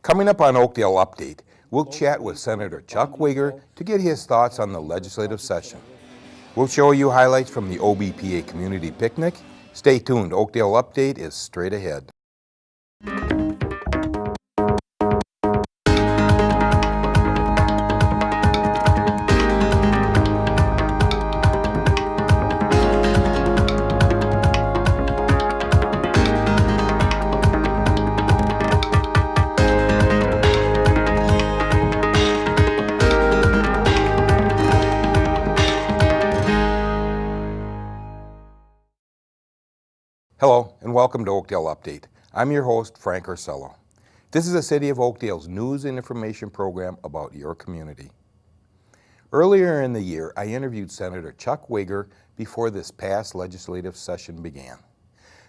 Coming up on Oakdale Update, we'll chat with Senator Chuck Wigger to get his thoughts on the legislative session. We'll show you highlights from the OBPA Community Picnic. Stay tuned, Oakdale Update is straight ahead. Hello and welcome to Oakdale Update. I'm your host, Frank Orsello. This is the City of Oakdale's news and information program about your community. Earlier in the year, I interviewed Senator Chuck Wigger before this past legislative session began.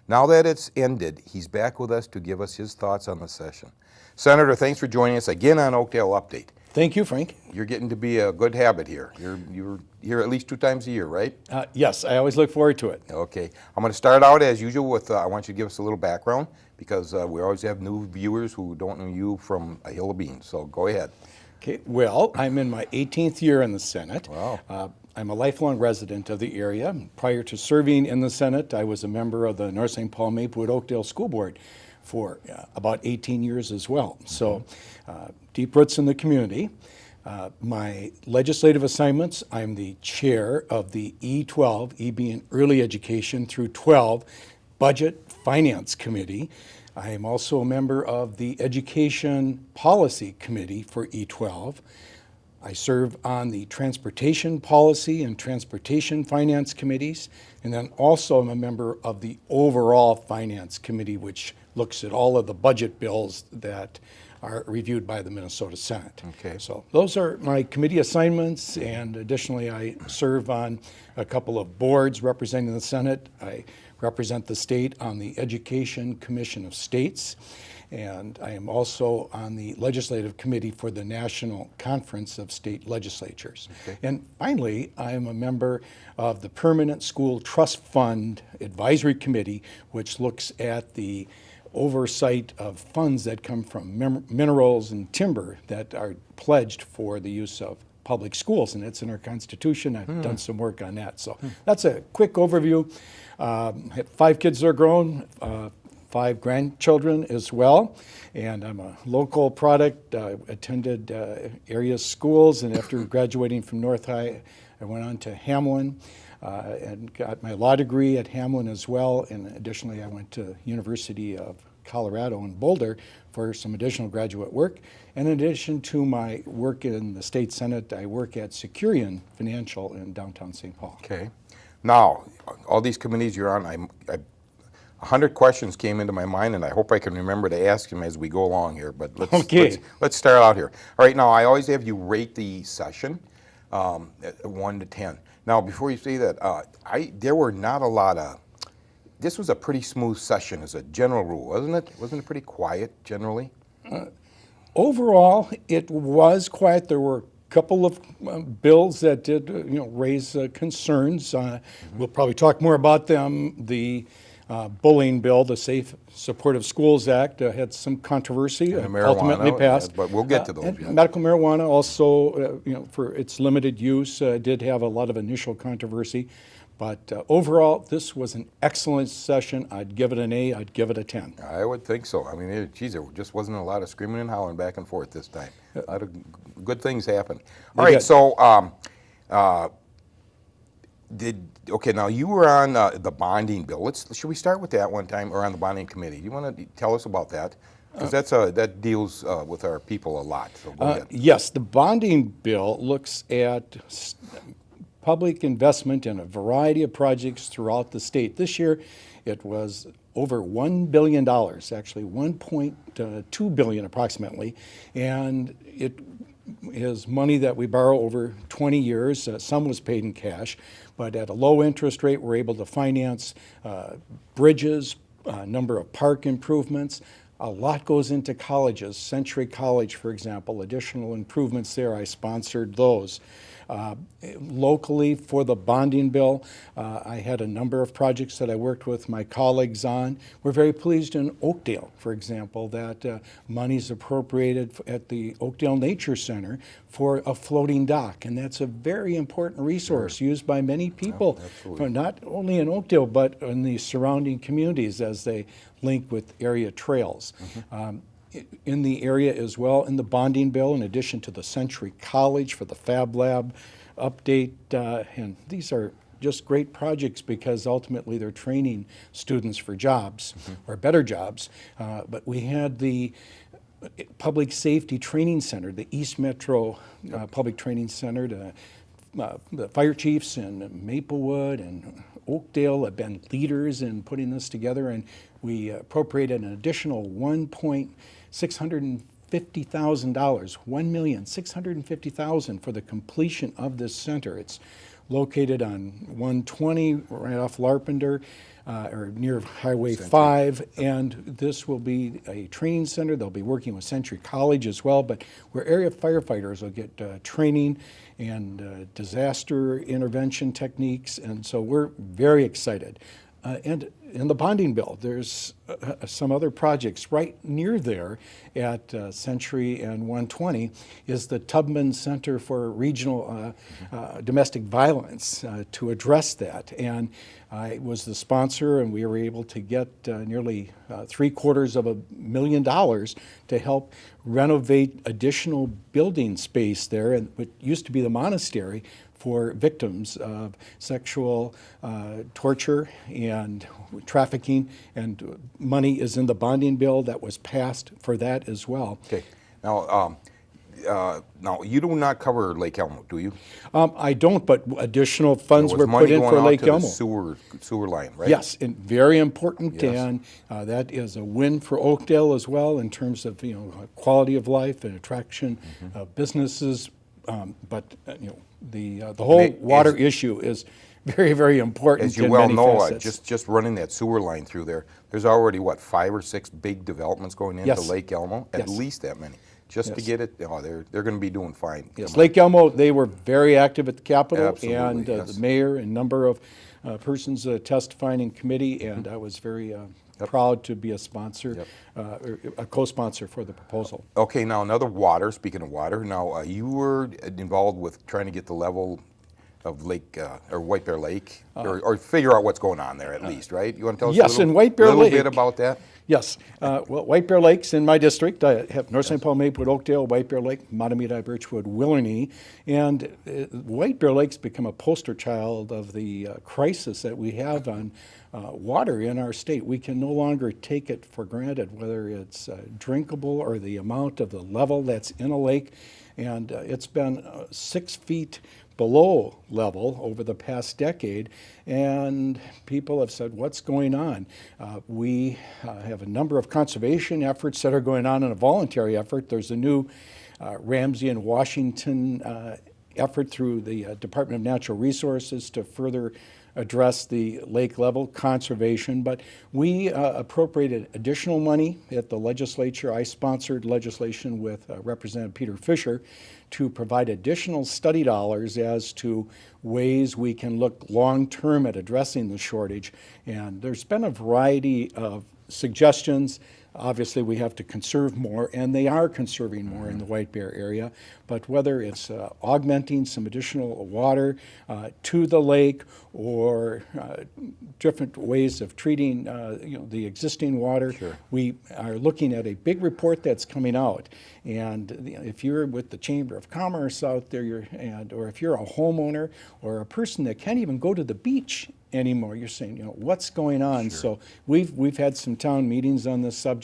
Now that it's ended, he's back with us to give us his thoughts on the session. Senator, thanks for joining us again on Oakdale Update. Thank you, Frank. You're getting to be a good habit here. You're here at least 2 times a year, right? Yes, I always look forward to it. Okay. I'm going to start out as usual with, I want you to give us a little background because we always have new viewers who don't know you from a hill of beans. So go ahead. Okay. Well, I'm in my 18th year in the Senate. Wow. I'm a lifelong resident of the area. Prior to serving in the Senate, I was a member of the North St. Paul Maplewood Oakdale School Board for about 18 years as well. So deep roots in the community. My legislative assignments, I'm the chair of the E12, E being Early Education through 12, Budget Finance Committee. I am also a member of the Education Policy Committee for E12. I serve on the Transportation Policy and Transportation Finance Committees, and then also I'm a member of the Overall Finance Committee, which looks at all of the budget bills that are reviewed by the Minnesota Senate. Okay. So those are my committee assignments, and additionally I serve on a couple of boards representing the Senate. I represent the state on the Education Commission of States, and I am also on the Legislative Committee for the National Conference of State Legislatures. Okay. And finally, I am a member of the Permanent School Trust Fund Advisory Committee, which looks at the oversight of funds that come from minerals and timber that are pledged for the use of public schools, and it's in our Constitution. I've done some work on that. So that's a quick overview. I have 5 kids that are grown, 5 grandchildren as well, and I'm a local product. I attended area schools, and after graduating from North High, I went on to Hamlin and got my law degree at Hamlin as well, and additionally I went to University of Colorado in Boulder for some additional graduate work. And in addition to my work in the state Senate, I work at Securian Financial in downtown St. Paul. Okay. Now, all these committees you're on, 100 questions came into my mind, and I hope I can remember to ask them as we go along here. But let's start out here. All right, now I always have you rate the session at 1 to 10. Now, before you say that, there were not a lot of. This was a pretty smooth session as a general rule, wasn't it? Wasn't it pretty quiet generally? Overall, it was quiet. There were a couple of bills that did, raise concerns. We'll probably talk more about them. The bullying bill, the Safe Supportive Schools Act, had some controversy. And the ultimately passed. But we'll get to those. And medical marijuana also, for its limited use, did have a lot of initial controversy. But overall, this was an excellent session. I'd give it an A. I'd give it a 10. I would think so. I mean, there just wasn't a lot of screaming and howling back and forth this time. A lot of good things happened. All right, so okay, now you were on the bonding bill. Should we start with that one time, or on the bonding committee? You want to tell us about that? Because that deals with our people a lot. So go ahead. Yes, the bonding bill looks at public investment in a variety of projects throughout the state. This year, it was over $1 billion, actually $1.2 billion approximately, and it is money that we borrow over 20 years. Some was paid in cash, but at a low interest rate, we're able to finance bridges, a number of park improvements. A lot goes into colleges. Century College, for example, additional improvements there. I sponsored those. Locally, for the bonding bill, I had a number of projects that I worked with my colleagues on. We're very pleased in Oakdale, for example, that money's appropriated at the Oakdale Nature Center for a floating dock, and that's a very important resource used by many people, not only in Oakdale, but in the surrounding communities as they link with area trails. In the area as well, in the bonding bill, in addition to the Century College for the Fab Lab update, and these are just great projects because ultimately they're training students for jobs or better jobs. But we had the Public Safety Training Center, the East Metro Public Training Center, the fire chiefs in Maplewood and Oakdale have been leaders in putting this together, and we appropriated an additional $1,650,000, $1,650,000 for the completion of this center. It's located on 120 right off Larpenter, or near Highway 5, and this will be a training center. They'll be working with Century College as well, but where area firefighters will get training and disaster intervention techniques, and so we're very excited. And in the bonding bill, there's some other projects right near there at Century and 120 is the Tubman Center for Regional Domestic Violence to address that. And I was the sponsor, and we were able to get nearly $750,000 to help renovate additional building space there, and what used to be the monastery, for victims of sexual torture and trafficking, and money is in the bonding bill that was passed for that as well. Okay. Now, now you do not cover Lake Elmo, do you? I don't, but additional funds were put in for Lake Elmo. Sewer line, right? Yes, and very important, Yes. and that is a win for Oakdale as well in terms of quality of life and attraction of businesses. But the whole water issue is very, very important. As you in well many know, facets. just running that sewer line through there, there's already, what, 5 or 6 big developments going into Yes. Lake Elmo? At Yes. least that many. Just to Yes. get it, they're going to be doing fine. Yes, Lake Elmo, they were very active at the Capitol, Absolutely, and yes. the mayor and number of persons testifying in committee, and I was very proud to be a sponsor, or a co-sponsor for the proposal. Okay, now another water, speaking of water, now you were involved with trying to get the level of Lake, or White Bear Lake, or figure out what's going on there at least, right? You want to tell us Yes, a in White Bear little Lake. bit about that? Yes, well, White Bear Lake's in my district. I have North St. Paul, Maplewood, Oakdale, White Bear Lake, Matamidi, Birchwood, Willarney, and White Bear Lake's become a poster child of the crisis that we have on water in our state. We can no longer take it for granted, whether it's drinkable or the amount of the level that's in a lake, and it's been 6 feet below level over the past decade, and people have said, what's going on? We have a number of conservation efforts that are going on in a voluntary effort. There's a new Ramsey and Washington effort through the Department of Natural Resources to further address the lake level conservation, but we appropriated additional money at the legislature. I sponsored legislation with Representative Peter Fisher to provide additional study dollars as to ways we can look long-term at addressing the shortage. And there's been a variety of suggestions. Obviously, we have to conserve more, and they are conserving more in the White Bear area. But whether it's augmenting some additional water to the lake, or different ways of treating the existing water, we are looking at a big report that's coming out. And if you're with the Chamber of Commerce out there, or if you're a homeowner or a person that can't even go to the beach anymore, you're saying, what's going on? So we've had some town meetings on this subject.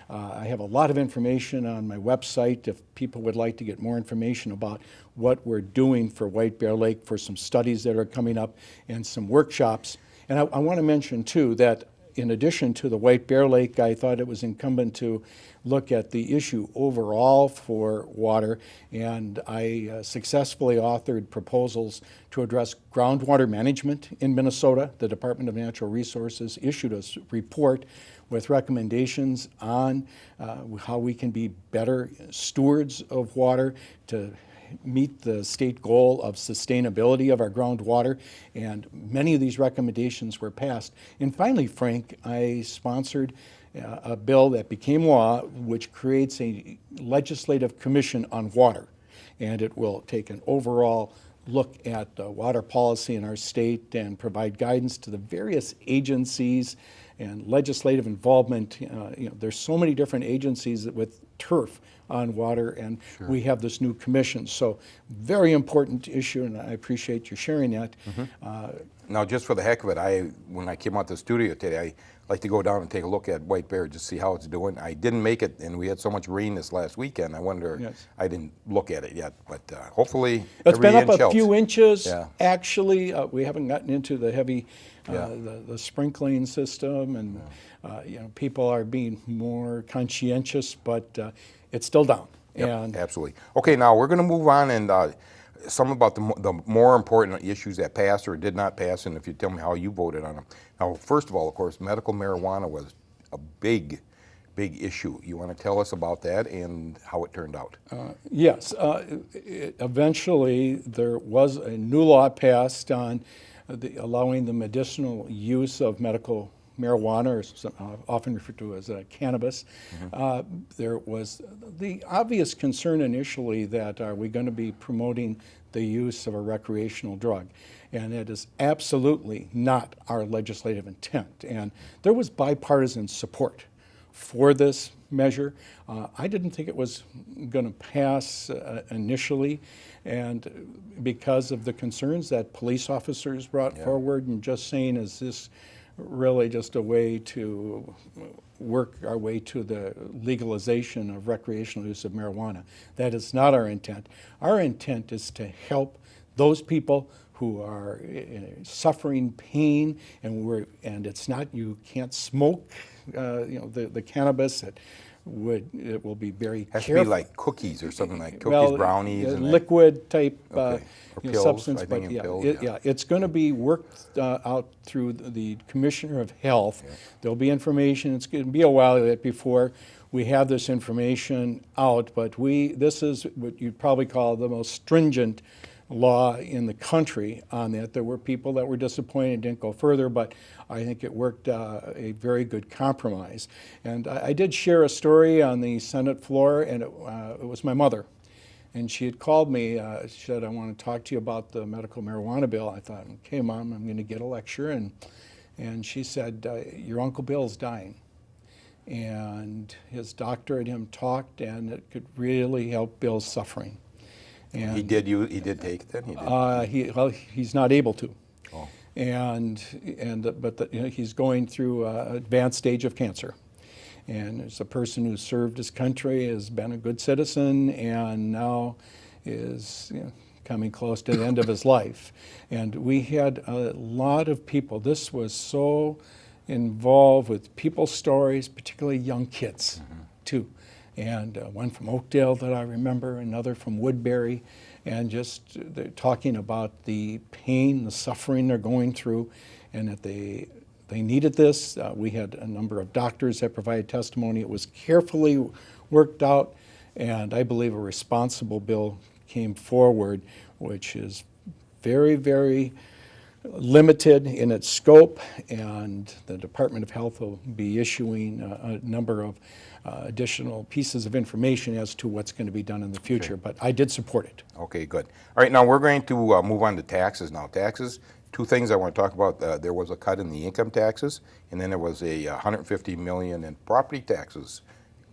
I have a lot of information on my website if people would like to get more information about what we're doing for White Bear Lake, for some studies that are coming up and some workshops. And I want to mention too that in addition to the White Bear Lake, I thought it was incumbent to look at the issue overall for water, and I successfully authored proposals to address groundwater management in Minnesota. The Department of Natural Resources issued a report with recommendations on how we can be better stewards of water to meet the state goal of sustainability of our groundwater, and many of these recommendations were passed. And finally, Frank, I sponsored a bill that became law, which creates a legislative commission on water. And it will take an overall look at water policy in our state and provide guidance to the various agencies and legislative involvement. There's so many different agencies with turf on water, and we have this new commission. So very important issue, and I appreciate you sharing that. Now, just for the heck of it, when I came out to the studio today, I like to go down and take a look at White Bear, just see how it's doing. I didn't make it, and we had so much rain this last weekend. I wonder, Yes. I didn't look at it yet, but hopefully It's been every up inch a helps. few inches. Yeah. Actually, we haven't gotten into the heavy, Yeah. the sprinkling system, and people are being more conscientious, but it's still down. Yep, And absolutely. Okay, now we're going to move on and some about the more important issues that passed or did not pass, and if you tell me how you voted on them. Now, first of all, of course, medical marijuana was a big issue. You want to tell us about that and how it turned out? Yes, eventually there was a new law passed on allowing the medicinal use of medical marijuana, or often referred to as cannabis. There was the obvious concern initially that are we going to be promoting the use of a recreational drug? And it is absolutely not our legislative intent. And there was bipartisan support for this measure. I didn't think it was going to pass initially, and because of the concerns that police officers brought forward, and just saying, is this really just a way to work our way to the legalization of recreational use of marijuana? That is not our intent. Our intent is to help those people who are suffering pain, and it's not, you can't smoke the cannabis. It will be very Has careful. to be like cookies or something like cookies, brownies, and liquid type Okay. Or pills, substance. I think, But in pills, it's going to be worked out through the Commissioner of Health. There'll be information. It's going to be a while yet before we have this information out. But this is what you'd probably call the most stringent law in the country on that. There were people that were disappointed, didn't go further, but I think it worked a very good compromise. And I did share a story on the Senate floor, and it was my mother. And she had called me, she said, I want to talk to you about the medical marijuana bill. I thought, okay, Mom, I'm going to get a lecture. And she said, your Uncle Bill's dying. And his doctor and him talked, and it could really help Bill's suffering. And he did take it then? He did? He's not able to. Oh. But he's going through an advanced stage of cancer. And it's a person who served his country, has been a good citizen, and now is coming close to the end of his life. And we had a lot of people. This was so involved with people's stories, particularly young kids, too. And one from Oakdale that I remember, another from Woodbury, and just they're talking about the pain, the suffering they're going through, and that they needed this. We had a number of doctors that provided testimony. It was carefully worked out, and I believe a responsible bill came forward, which is very, very limited in its scope, and the Department of Health will be issuing a number of additional pieces of information as to what's going to be done in the future. But I did support it. Okay, good. All right, now we're going to move on to taxes now. Taxes, two things I want to talk about. There was a cut in the income taxes, and then there was a $150 million in property taxes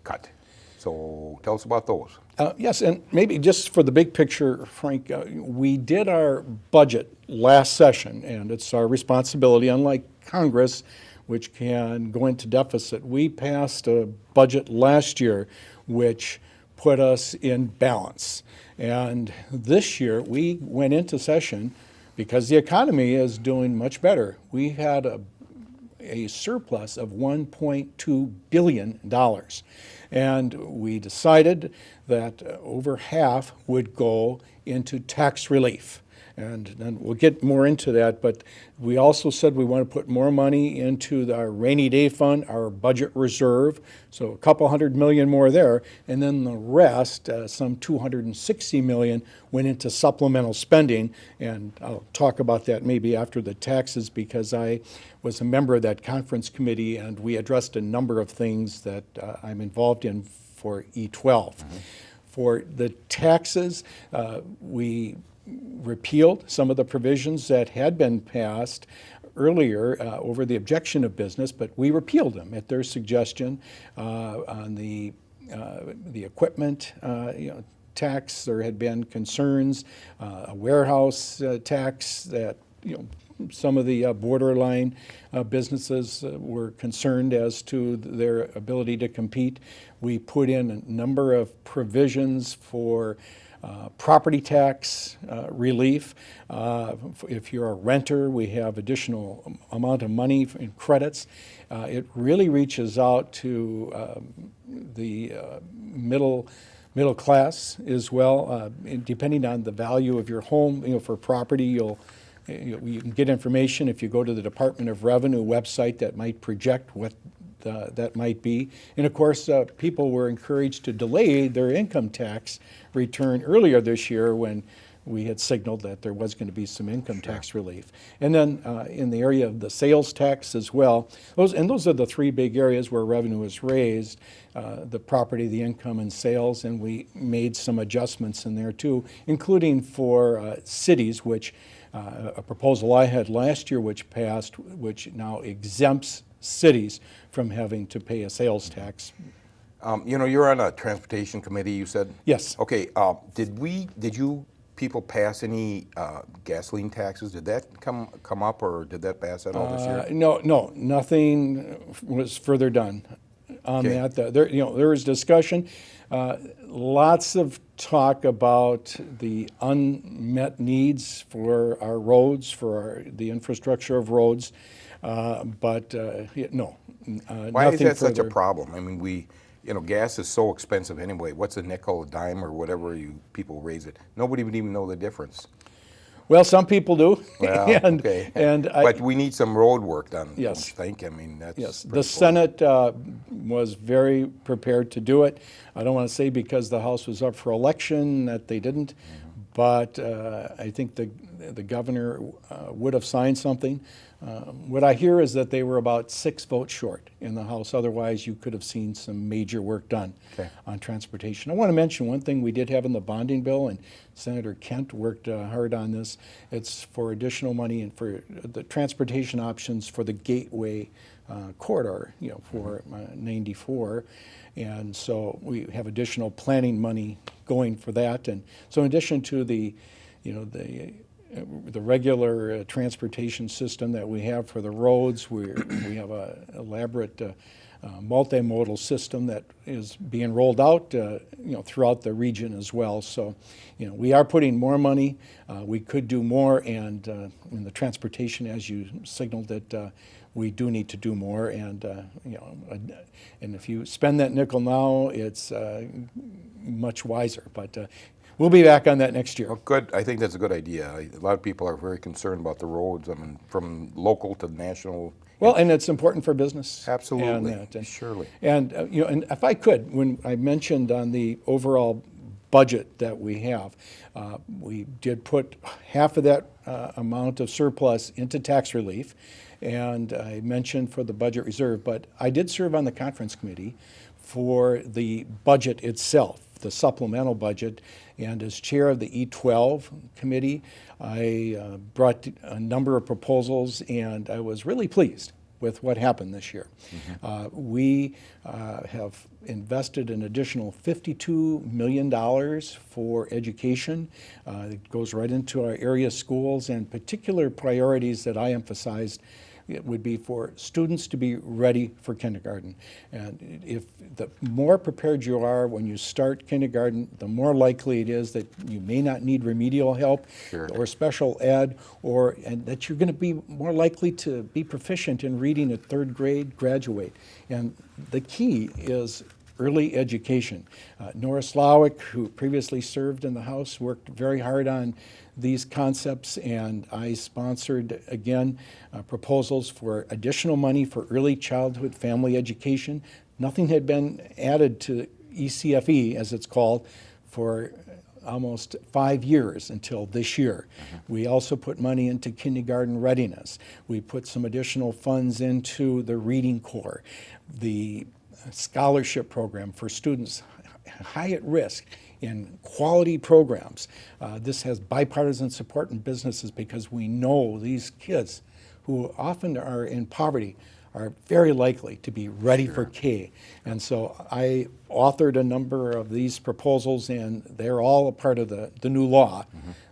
cut. So tell us about those. Yes, and maybe just for the big picture, Frank, we did our budget last session, and it's our responsibility, unlike Congress, which can go into deficit. We passed a budget last year which put us in balance. And this year we went into session because the economy is doing much better. We had a surplus of $1.2 billion. And we decided that over half would go into tax relief. and then we'll get more into that. But we also said we want to put more money into our rainy day fund, our budget reserve, so a couple $100 million more there, and then the rest, some $260 million, went into supplemental spending, and I'll talk about that maybe after the taxes, because I was a member of that conference committee, and we addressed a number of things that I'm involved in for E12. For the taxes, we repealed some of the provisions that had been passed earlier over the objection of business, but we repealed them at their suggestion. On the equipment tax, there had been concerns, a warehouse tax that some of the borderline businesses were concerned as to their ability to compete. We put in a number of provisions for property tax relief. If you're a renter, we have additional amount of money in credits. It really reaches out to the middle class as well. Depending on the value of your home, for property, you can get information if you go to the Department of Revenue website that might project what that might be. And of course, people were encouraged to delay their income tax return earlier this year when we had signaled that there was going to be some income tax relief. And then in the area of the sales tax as well, those are the three big areas where revenue is raised, the property, the income, and sales, and we made some adjustments in there too, including for cities, which a proposal I had last year which passed, which now exempts cities from having to pay a sales tax. You're on a transportation committee, you said? Yes. Okay, did you people pass any gasoline taxes? Did that come up, or did that pass at all this year? No, nothing was further done on that. There was discussion, lots of talk about the unmet needs for our roads, for the infrastructure of roads, but no, Why is that further. such a problem? I mean, gas is so expensive anyway. What's a nickel, a dime, or whatever people raise it? Nobody would even know the difference. Well, some people do. Well, okay. But we need some road work done, yes. don't you think? I mean, that's Yes, pretty the Senate was very prepared to do it. I don't want to say because the House was up for election that they didn't, but I think the governor would have signed something. What I hear is that they were about 6 votes short in the House. Otherwise, you could have seen some major work done on transportation. I want to mention one thing we did have in the bonding bill, and Senator Kent worked hard on this. It's for additional money and for the transportation options for the Gateway corridor, for 94. And so we have additional planning money going for that. And so in addition to the regular transportation system that we have for the roads, we have an elaborate multimodal system that is being rolled out throughout the region as well. So we are putting more money. We could do more, and in the transportation, as you signaled, that we do need to do more. And and if you spend that nickel now, it's much wiser. But we'll be back on that next year. Well, good. I think that's a good idea. A lot of people are very concerned about the roads. I mean, from local to national. Well, and it's important for business. Absolutely, and surely. And and if I could, when I mentioned on the overall budget that we have, we did put half of that amount of surplus into tax relief, and I mentioned for the budget reserve. But I did serve on the conference committee for the budget itself, the supplemental budget, and as chair of the E12 committee, I brought a number of proposals, and I was really pleased with what happened this year. We have invested an additional $52 million for education. It goes right into our area schools, and particular priorities that I emphasized it would be for students to be ready for kindergarten. And if the more prepared you are when you start kindergarten, the more likely it is that you may not need remedial help or special ed, and that you're going to be more likely to be proficient in reading at 3rd grade, graduate. And the key is early education. Nora Slawick, who previously served in the House, worked very hard on these concepts, and I sponsored, again, proposals for additional money for early childhood family education. Nothing had been added to ECFE, as it's called, for almost 5 years until this year. We also put money into kindergarten readiness. We put some additional funds into the Reading Corps, the scholarship program for students high at risk in quality programs. This has bipartisan support in businesses because we know these kids who often are in poverty are very likely to be ready for K. And so I authored a number of these proposals, and they're all a part of the new law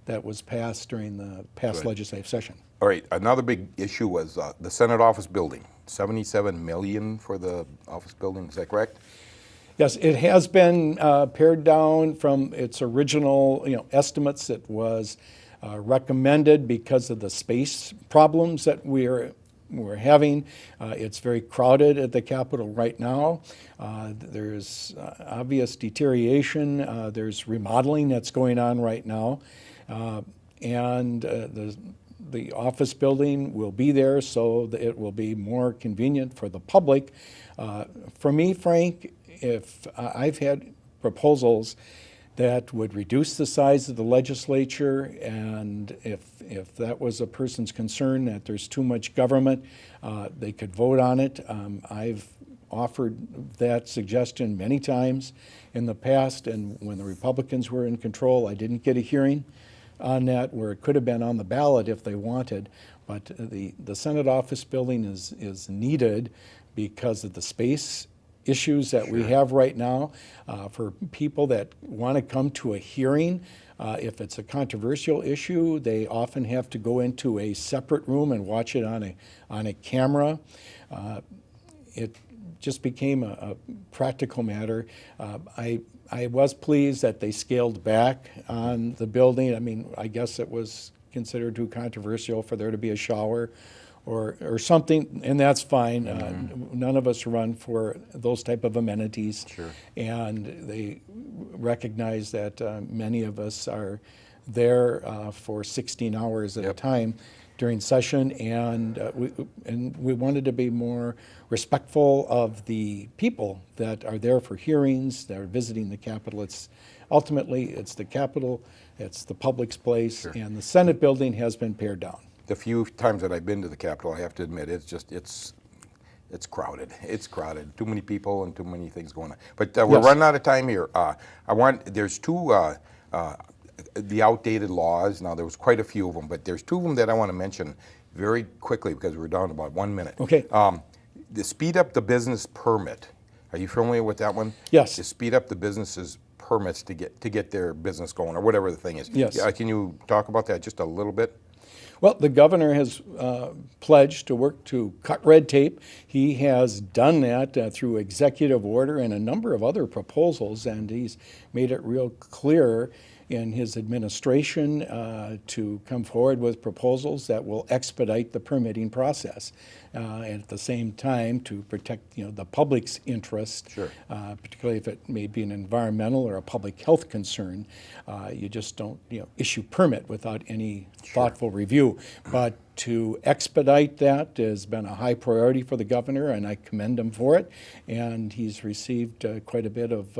that was passed during the past legislative session. All right, another big issue was the Senate office building. $77 million for the office building, is that correct? Yes, it has been pared down from its original estimates. It was recommended because of the space problems that we're having. It's very crowded at the Capitol right now. There's obvious deterioration. There's remodeling that's going on right now. And the office building will be there so that it will be more convenient for the public. For me, Frank, if I've had proposals that would reduce the size of the legislature, and if that was a person's concern that there's too much government, they could vote on it. I've offered that suggestion many times in the past, and when the Republicans were in control, I didn't get a hearing on that, where it could have been on the ballot if they wanted. But the Senate office building is needed because of the space issues that we have right now. For people that want to come to a hearing, if it's a controversial issue, they often have to go into a separate room and watch it on a camera. It just became a practical matter. I was pleased that they scaled back on the building. I mean, I guess it was considered too controversial for there to be a shower or something, and that's fine. None of us run for those type of amenities. Sure. And they recognize that many of us are there for 16 hours at a time during session, and we wanted to be more respectful of the people that are there for hearings, that are visiting the Capitol. Ultimately, it's the Capitol, it's the public's place, and the Senate building has been pared down. The few times that I've been to the Capitol, I have to admit, it's crowded. It's crowded. Too many people and too many things going on. But we're running out of time here. There's two, the outdated laws. Now, there was quite a few of them, but there's two of them that I want to mention very quickly because we're down to about 1 minute. Okay. The speed up the business permit. Are you familiar with that one? Yes. To speed up the businesses permits to get their business going or whatever the thing is. Yes. Can you talk about that just a little bit? Well, the governor has pledged to work to cut red tape. He has done that through executive order and a number of other proposals, and he's made it real clear in his administration to come forward with proposals that will expedite the permitting process, and at the same time to protect the public's interest, particularly if it may be an environmental or a public health concern. You just don't issue permit without any thoughtful review. But to expedite that has been a high priority for the governor, and I commend him for it. And he's received quite a bit of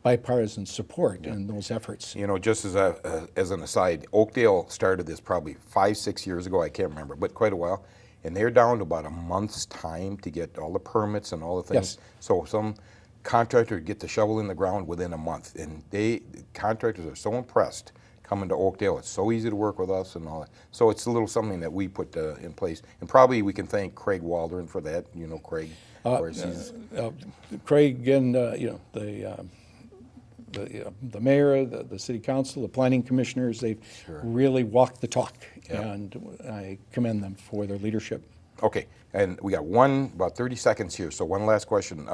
bipartisan support in those efforts. Just as an aside, Oakdale started this probably 5-6 years ago. I can't remember, but quite a while. And they're down to about a month's time to get all the permits and all the things. So some contractor get the shovel in the ground within a month. And contractors are so impressed coming to Oakdale. It's so easy to work with us and all that. So it's a little something that we put in place. And probably we can thank Craig Waldron for that. Craig. Craig and the mayor, the city council, the planning commissioners, they've really walked the talk, and I commend them for their leadership. Okay, and we got about 30 seconds here, so one last question.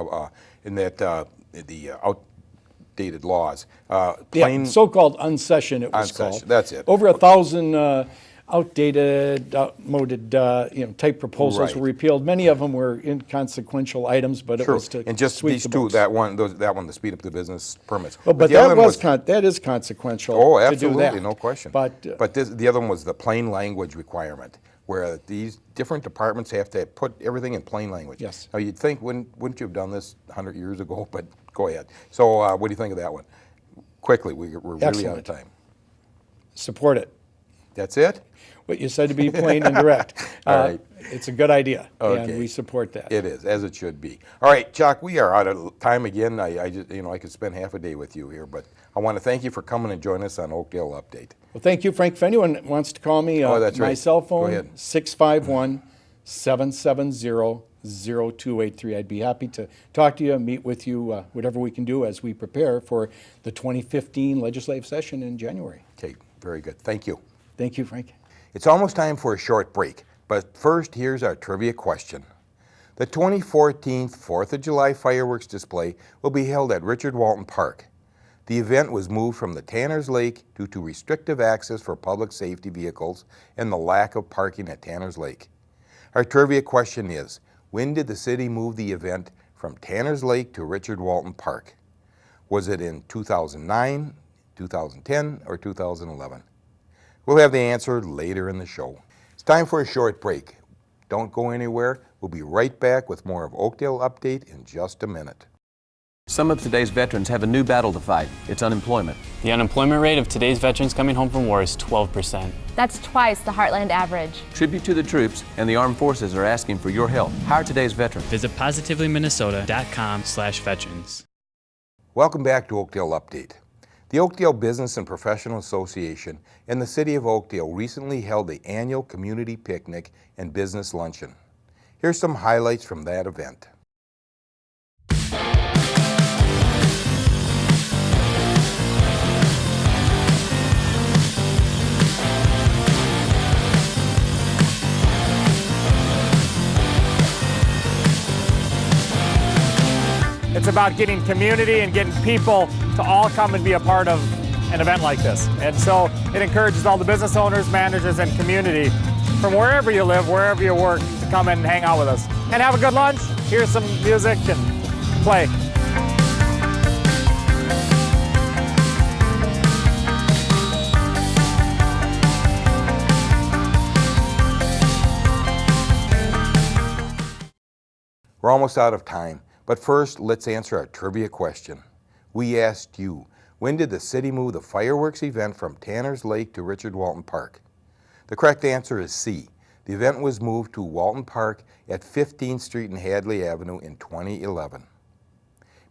In that the outdated laws, so-called unsession, it was called. That's it. Over 1,000 outmoded, type proposals were Right. repealed. Many of them were inconsequential items, but it Sure, was to and just sweep these the two, books. that one, to speed up the business permits. Well, but the other one that is consequential Oh, to do that. absolutely, no question. But The other one was the plain language requirement, where these different departments have to put everything in plain language. Yes. Now, you'd think, wouldn't you have done this 100 years ago? But go ahead. So what do you think of that one? Quickly, we're really out of Excellent. time. support it. That's it? What you said to be plain and direct. All right. It's a good idea, Okay. and we support that. It is, as it should be. All right, Chuck, we are out of time again. I just, I could spend half a day with you here, but I want to thank you for coming and joining us on Oakdale Update. Well, thank you, Frank. If anyone wants to call me, Oh, that's my right. cell Go phone, ahead. 651-770-0283. I'd be happy to talk to you, meet with you, whatever we can do as we prepare for the 2015 legislative session in January. Okay, very good. Thank you. Thank you, Frank. It's almost time for a short break, but first, here's our trivia question. The 2014 4th of July fireworks display will be held at Richard Walton Park. The event was moved from the Tanner's Lake due to restrictive access for public safety vehicles and the lack of parking at Tanner's Lake. Our trivia question is, when did the city move the event from Tanner's Lake to Richard Walton Park? Was it in 2009, 2010, or 2011? We'll have the answer later in the show. It's time for a short break. Don't go anywhere. We'll be right back with more of Oakdale Update in just a minute. Some of today's veterans have a new battle to fight. It's unemployment. The unemployment rate of today's veterans coming home from war is 12%. That's twice the Heartland average. Tribute to the troops and the armed forces are asking for your help. Hire today's veteran. Visit positivelyminnesota.com/veterans. Welcome back to Oakdale Update. The Oakdale Business and Professional Association and the City of Oakdale recently held the annual community picnic and business luncheon. Here's some highlights from that event. It's about getting community and getting people to all come and be a part of an event like this. And so it encourages all the business owners, managers, and community from wherever you live, wherever you work, to come in and hang out with us. And have a good lunch, hear some music, and play. We're almost out of time, but first let's answer our trivia question. We asked you, when did the city move the fireworks event from Tanner's Lake to Richard Walton Park? The correct answer is C. The event was moved to Walton Park at 15th Street and Hadley Avenue in 2011.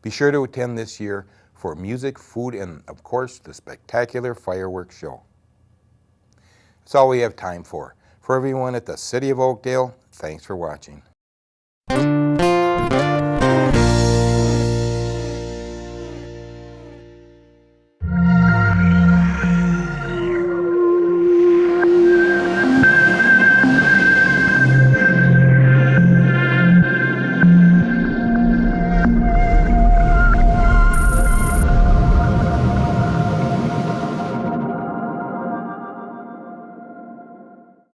Be sure to attend this year for music, food, and of course the spectacular fireworks show. That's all we have time for. For everyone at the City of Oakdale, thanks for watching.